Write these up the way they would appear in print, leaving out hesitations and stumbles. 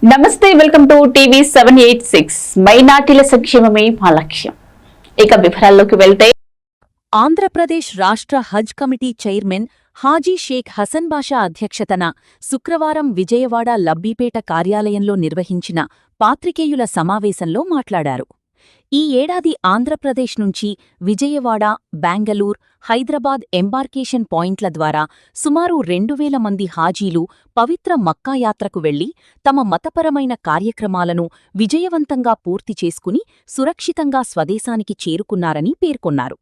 నమస్తే, welcome to TV 786. మైనార్టీల సంక్షేమమే మా లక్ష్యం. ఇక వివరాల్లోకి వెళ్తే, ఆంధ్రప్రదేశ్ రాష్ట్ర హజ్ కమిటీ చైర్మన్ హాజీ షేక్ హసన్ బాషా అధ్యక్షతన శుక్రవారం విజయవాడ లబ్బీపేట కార్యాలయంలో నిర్వహించిన పాత్రికేయుల సమావేశంలో మాట్లాడారు. ఈ ఏడాది ఆంధ్రప్రదేశ్ నుంచి విజయవాడ, బెంగళూరు, హైదరాబాద్ ఎంబార్కేషన్ పాయింట్ల ద్వారా సుమారు 2000 మంది హాజీలు పవిత్ర మక్కా యాత్రకు వెళ్లి తమ మతపరమైన కార్యక్రమాలను విజయవంతంగా పూర్తి చేసుకుని సురక్షితంగా స్వదేశానికి చేరుకున్నారని పేర్కొన్నారు.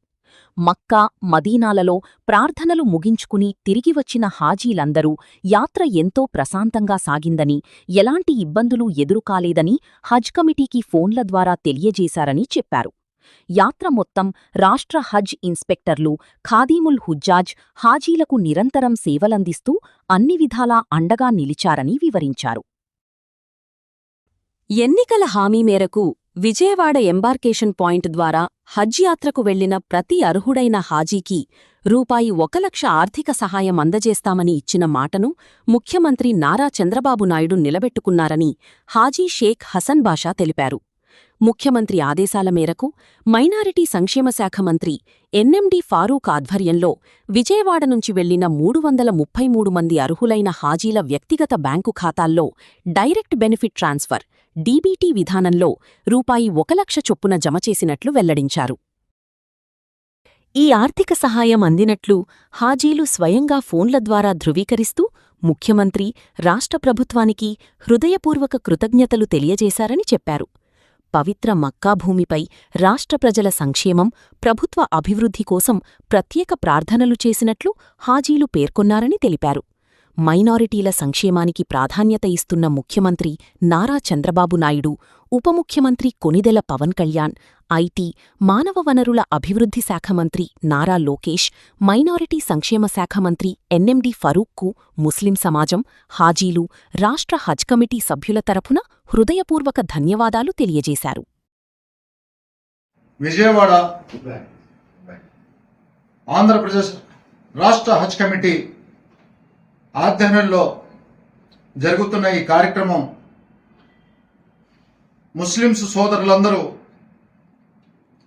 మక్కా, మదీనాలలో ప్రార్థనలు ముగించుకుని తిరిగి వచ్చిన హాజీలందరూ యాత్ర ఎంతో ప్రశాంతంగా సాగిందని, ఎలాంటి ఇబ్బందులు ఎదురుకాలేదని హజ్ కమిటీకి ఫోన్ల ద్వారా తెలియజేశారని చెప్పారు. యాత్ర మొత్తం రాష్ట్ర హజ్ ఇన్స్పెక్టర్లు, ఖాదీముల్ హుజ్జాజ్ హాజీలకు నిరంతరం సేవలందిస్తూ అన్ని విధాలా అండగా నిలిచారని వివరించారు. ఎన్నికల హామీ మేరకు విజయవాడ ఎంబార్కేషన్ పాయింట్ ద్వారా హజ్ యాత్రకు వెళ్లిన ప్రతి అర్హుడైన హాజీకి రూపాయి 1 లక్ష ఆర్థిక సహాయం అందజేస్తామని ఇచ్చిన మాటను ముఖ్యమంత్రి నారా చంద్రబాబు నాయుడు నిలబెట్టుకున్నారని హాజీ షేక్ హసన్ బాషా తెలిపారు. ముఖ్యమంత్రి ఆదేశాల మేరకు మైనారిటీ సంక్షేమ శాఖ మంత్రి ఎన్ఎండి ఫారూక్ ఆధ్వర్యంలో విజయవాడ నుంచి వెళ్లిన 333 మంది అర్హులైన హాజీల వ్యక్తిగత బ్యాంకు ఖాతాల్లో డైరెక్ట్ బెనిఫిట్ ట్రాన్స్ఫర్ డీబీటీ విధానంలో రూపాయి 1 లక్ష చొప్పున జమ చేసినట్లు వెల్లడించారు. ఈ ఆర్థిక సహాయం అందినట్లు హాజీలు స్వయంగా ఫోన్ల ద్వారా ధృవీకరిస్తూ ముఖ్యమంత్రి, రాష్ట్ర ప్రభుత్వానికి హృదయపూర్వక కృతజ్ఞతలు తెలియజేశారని చెప్పారు. పవిత్ర మక్కా భూమిపై రాష్ట్ర ప్రజల సంక్షేమం, ప్రభుత్వ అభివృద్ధి కోసం ప్రత్యేక ప్రార్థనలు చేసినట్లు హాజీలు పేర్కొన్నారని తెలిపారు. మైనారిటీల సంక్షేమానికి ప్రాధాన్యత ఇస్తున్న ముఖ్యమంత్రి నారా చంద్రబాబు నాయుడు, ఉప ముఖ్యమంత్రి కొనిదెల పవన్ కళ్యాణ్, ఐటీ, మానవ వనరుల అభివృద్ధి శాఖ మంత్రి నారా లోకేష్, మైనారిటీ సంక్షేమ శాఖ మంత్రి ఎన్ఎండి ఫరూక్కు ముస్లిం సమాజం, హాజీలు, రాష్ట్ర హజ్ కమిటీ సభ్యుల తరఫున హృదయపూర్వక ధన్యవాదాలు తెలియజేశారు. విజయవాడ ఆంధ్రప్రదేశ్ రాష్ట్ర హజ్ కమిటీ ఆధ్వర్యంలో జరుగుతున్న ఈ కార్యక్రమం ముస్లింస్ సోదరులందరూ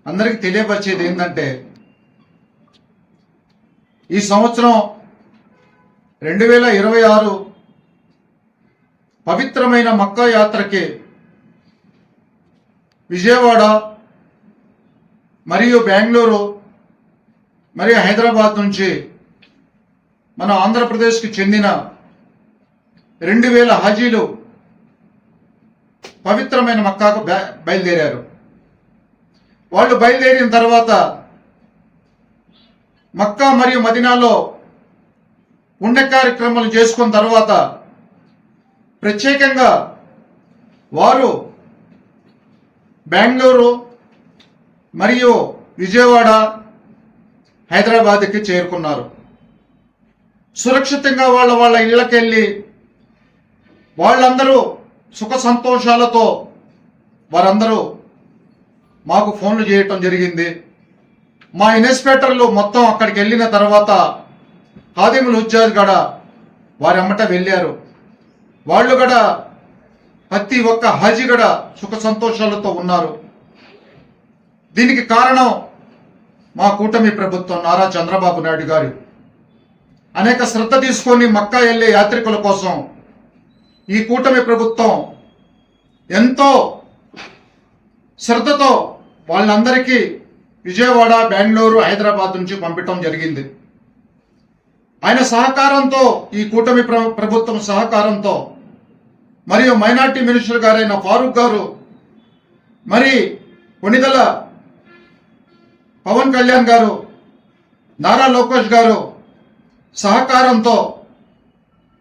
అందరికీ తెలియపరిచేది ఏంటంటే, ఈ సంవత్సరం 2026 పవిత్రమైన మక్కా యాత్రకి విజయవాడ మరియు బెంగళూరు మరియు హైదరాబాద్ నుంచి మన ఆంధ్రప్రదేశ్కి చెందిన 2000 హాజీలు పవిత్రమైన మక్కాకు బయలుదేరారు. వాళ్ళు బయలుదేరిన తర్వాత మక్కా మరియు మదీనాలో పుణ్య కార్యక్రమాలు చేసుకున్న తర్వాత ప్రత్యేకంగా వారు బెంగళూరు మరియు విజయవాడ, హైదరాబాద్కి చేరుకున్నారు. సురక్షితంగా వాళ్ళ ఇళ్లకెళ్ళి వాళ్ళందరూ సుఖ సంతోషాలతో వారందరూ మాకు ఫోన్లు చేయటం జరిగింది. మా ఇన్స్పెక్టర్లు మొత్తం అక్కడికి వెళ్ళిన తర్వాత ఖాదీముల్ హుజ్జాజ్ గడ వారి అమ్మట వెళ్ళారు. వాళ్ళు కూడా ప్రతి ఒక్క హాజీ గడ సుఖ సంతోషాలతో ఉన్నారు. దీనికి కారణం మా కూటమి ప్రభుత్వం, నారా చంద్రబాబు నాయుడు గారు అనేక శ్రద్ధ తీసుకొని మక్కా వెళ్లే యాత్రికుల కోసం ఈ కూటమి ప్రభుత్వం ఎంతో శ్రద్ధతో వాళ్ళందరికీ విజయవాడ, బెంగళూరు, హైదరాబాద్ నుంచి పంపించడం జరిగింది. ఆయన సహకారంతో, ఈ కూటమి ప్రభుత్వం సహకారంతో, మరియు మైనార్టీ మినిస్టర్ గారైన ఫారూక్ గారు, మరి కొనిదెల పవన్ కళ్యాణ్ గారు, నారా లోకేష్ గారు సహకారంతో,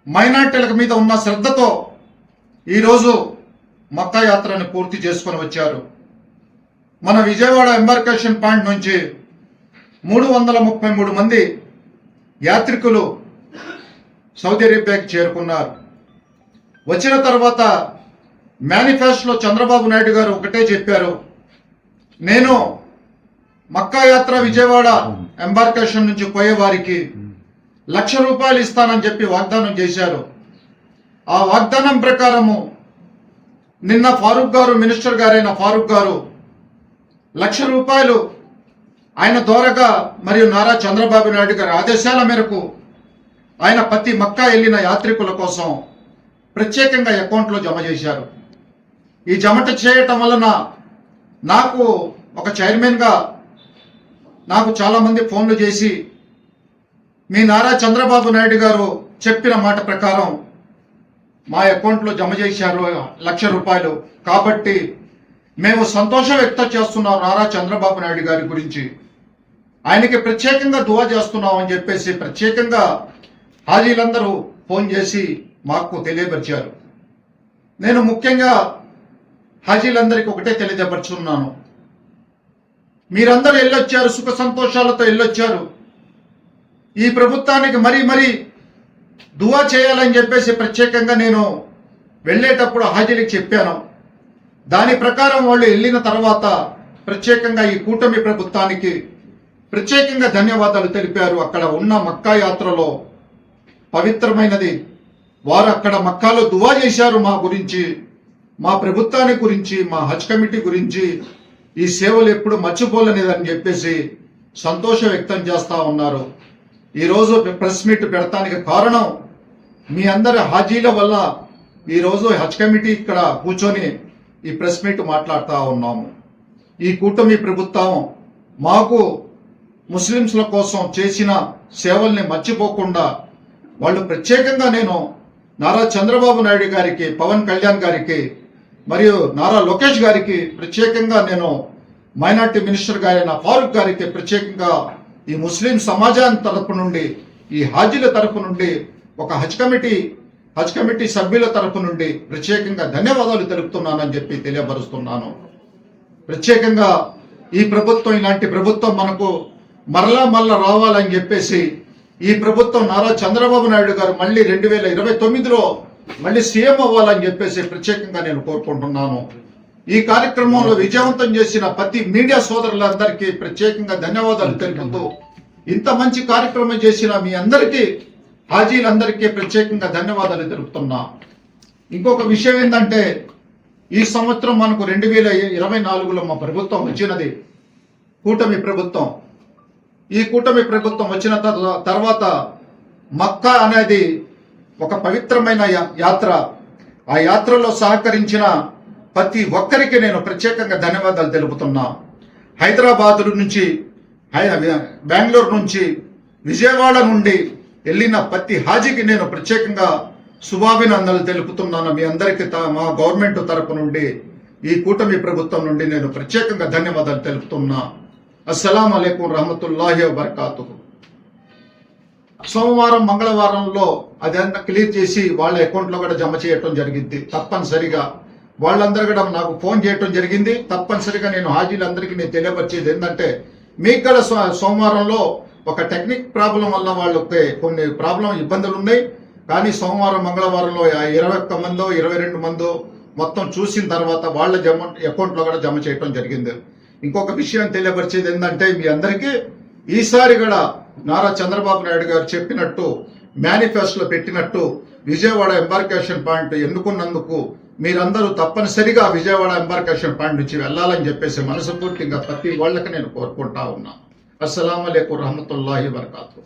మైనార్టీల మీద ఉన్న శ్రద్ధతో ఈరోజు మక్కా యాత్రని పూర్తి చేసుకొని వచ్చారు. మన విజయవాడ ఎంబార్కేషన్ పాయింట్ నుంచి 333 మంది యాత్రికులు సౌదీ అరేబియాకి చేరుకున్నారు. వచ్చిన తర్వాత మేనిఫెస్టోలో చంద్రబాబు నాయుడు గారు ఒకటే చెప్పారు, నేను మక్కా యాత్ర విజయవాడ ఎంబార్కేషన్ నుంచి పోయే వారికి ₹1,00,000 ఇస్తానని చెప్పి వాగ్దానం చేశారు. ఆ వాగ్దానం ప్రకారము నిన్న ఫారూక్ గారు, మినిస్టర్ గారైన ఫారూక్ గారు ₹1,00,000 ఆయన ద్వారాగా మరియు నారా చంద్రబాబు నాయుడు గారి ఆదేశాల మేరకు ఆయన ప్రతి మక్కా వెళ్ళిన యాత్రికుల కోసం ప్రత్యేకంగా అకౌంట్లో జమ చేశారు. ఈ జమ చేయటం వలన నాకు ఒక చైర్మన్గా నాకు చాలామంది ఫోన్లు చేసి మీ నారా చంద్రబాబు నాయుడు గారు చెప్పిన మాట ప్రకారం మా అకౌంట్లో జమ చేశారు ₹1,00,000. కాబట్టి మేము సంతోషం వ్యక్తం చేస్తున్నాం నారా చంద్రబాబు నాయుడు గారి గురించి. ఆయనకి ప్రత్యేకంగా దువా చేస్తున్నాం అని చెప్పేసి ప్రత్యేకంగా హాజీలందరూ ఫోన్ చేసి మాకు తెలియపరిచారు. నేను ముఖ్యంగా హాజీలందరికీ ఒకటే తెలియజేపరుచున్నాను. మీరందరూ వెళ్ళొచ్చారు, సుఖ సంతోషాలతో వెళ్ళొచ్చారు. ఈ ప్రభుత్వానికి మరీ దువా చేయాలని చెప్పేసి ప్రత్యేకంగా నేను వెళ్ళేటప్పుడు హాజీలకు చెప్పాను. దాని ప్రకారం వాళ్ళు వెళ్ళిన తర్వాత ప్రత్యేకంగా ఈ కూటమి ప్రభుత్వానికి ప్రత్యేకంగా ధన్యవాదాలు తెలిపారు. అక్కడ ఉన్న మక్కా యాత్రలో పవిత్రమైనది. వారు అక్కడ మక్కాలో దువా చేశారు మా గురించి, మా ప్రభుత్వాన్ని గురించి, మా హజ్ కమిటీ గురించి. ఈ సేవలు ఎప్పుడు మర్చిపోలేనిదని చెప్పేసి సంతోషం వ్యక్తం చేస్తా ఉన్నారు. ఈరోజు ప్రెస్ మీట్ పెడతానికి కారణం మీ అందరి హాజీల వల్ల ఈరోజు హజ్ కమిటీ ఇక్కడ కూర్చొని ఈ ప్రెస్ మీట్ మాట్లాడుతూ ఉన్నాము. ఈ కూటమి ప్రభుత్వం మాకు ముస్లింల కోసం చేసిన సేవల్ని మర్చిపోకుండా వాళ్ళు ప్రత్యేకంగా నేను నారా చంద్రబాబు నాయుడు గారికి, పవన్ కళ్యాణ్ గారికి మరియు నారా లోకేష్ గారికి ప్రత్యేకంగా నేను మైనార్టీ మినిస్టర్ గారైన ఫారూక్ గారికి ప్రత్యేకంగా ఈ ముస్లిం సమాజాన్ని తరపు నుండి, ఈ హాజీల తరపు నుండి, ఒక హజ్ కమిటీ సభ్యుల తరపు నుండి ప్రత్యేకంగా ధన్యవాదాలు తెలుపుతున్నానని చెప్పి తెలియపరుస్తున్నాను. ప్రత్యేకంగా ఈ ప్రభుత్వం, ఇలాంటి ప్రభుత్వం మనకు మరలా రావాలని చెప్పేసి ఈ ప్రభుత్వం నారా చంద్రబాబు నాయుడు గారు మళ్ళీ 2029లో మళ్ళీ సీఎం అవ్వాలని చెప్పేసి ప్రత్యేకంగా నేను కోరుకుంటున్నాను. ఈ కార్యక్రమంలో విజయవంతం చేసిన ప్రతి మీడియా సోదరులందరికీ ప్రత్యేకంగా ధన్యవాదాలు తెలుపుతూ, ఇంత మంచి కార్యక్రమం చేసిన మీ అందరికీ, హాజీలందరికీ ప్రత్యేకంగా ధన్యవాదాలు తెలుపుతున్నా. ఇంకొక విషయం ఏంటంటే, ఈ సంవత్సరం మనకు 2024లో మా ప్రభుత్వం వచ్చినది, కూటమి ప్రభుత్వం. ఈ కూటమి ప్రభుత్వం వచ్చిన తర్వాత మక్కా అనేది ఒక పవిత్రమైన యాత్ర. ఆ యాత్రలో సహకరించిన ప్రతి ఒక్కరికి నేను ప్రత్యేకంగా ధన్యవాదాలు తెలుపుతున్నా. హైదరాబాద్ నుంచి, బెంగళూరు నుంచి, విజయవాడ నుండి వెళ్ళిన ప్రతి హాజీకి నేను ప్రత్యేకంగా శుభాభినందనలు తెలుపుతున్నాను. మీ అందరికీ మా గవర్నమెంట్ తరపు నుండి, ఈ కూటమి ప్రభుత్వం నుండి నేను ప్రత్యేకంగా ధన్యవాదాలు తెలుపుతున్నా. అస్సలాము అలైకుం రహమతుల్లాహి వబర్కాతుహు. సోమవారం, మంగళవారంలో అదంతా క్లియర్ చేసి వాళ్ళ అకౌంట్లో కూడా జమ చేయటం జరిగింది. తప్పనిసరిగా వాళ్ళందరూ కూడా నాకు ఫోన్ చేయటం జరిగింది. తప్పనిసరిగా నేను హాజీలందరికీ నేను తెలియపరిచేది ఏంటంటే, మీకు కూడా సోమవారంలో ఒక టెక్నిక్ ప్రాబ్లం వల్ల వాళ్ళకి కొన్ని ఇబ్బందులు ఉన్నాయి. కానీ సోమవారం, మంగళవారంలో 21 మందో 22 మందో మొత్తం చూసిన తర్వాత వాళ్ళ అకౌంట్లో కూడా జమ చేయటం జరిగింది. ఇంకొక విషయం తెలియపరిచేది ఏంటంటే, మీ అందరికీ ఈసారి కూడా నారా చంద్రబాబు నాయుడు గారు చెప్పినట్టు, మేనిఫెస్టోలో పెట్టినట్టు విజయవాడ ఎంబార్కేషన్ పాయింట్ ఎన్నుకున్నందుకు మీరందరూ తప్పనిసరిగా విజయవాడ ఎంబార్కేషన్ పాయింట్ నుంచి వెళ్ళాలని చెప్పేసి మనస్ఫూర్తిగా ప్రతి వాళ్ళకి నేను కోరుకుంటా ఉన్నా. అస్సలాము అలైకుం రహమతుల్లాహి వబర్కాతుహు.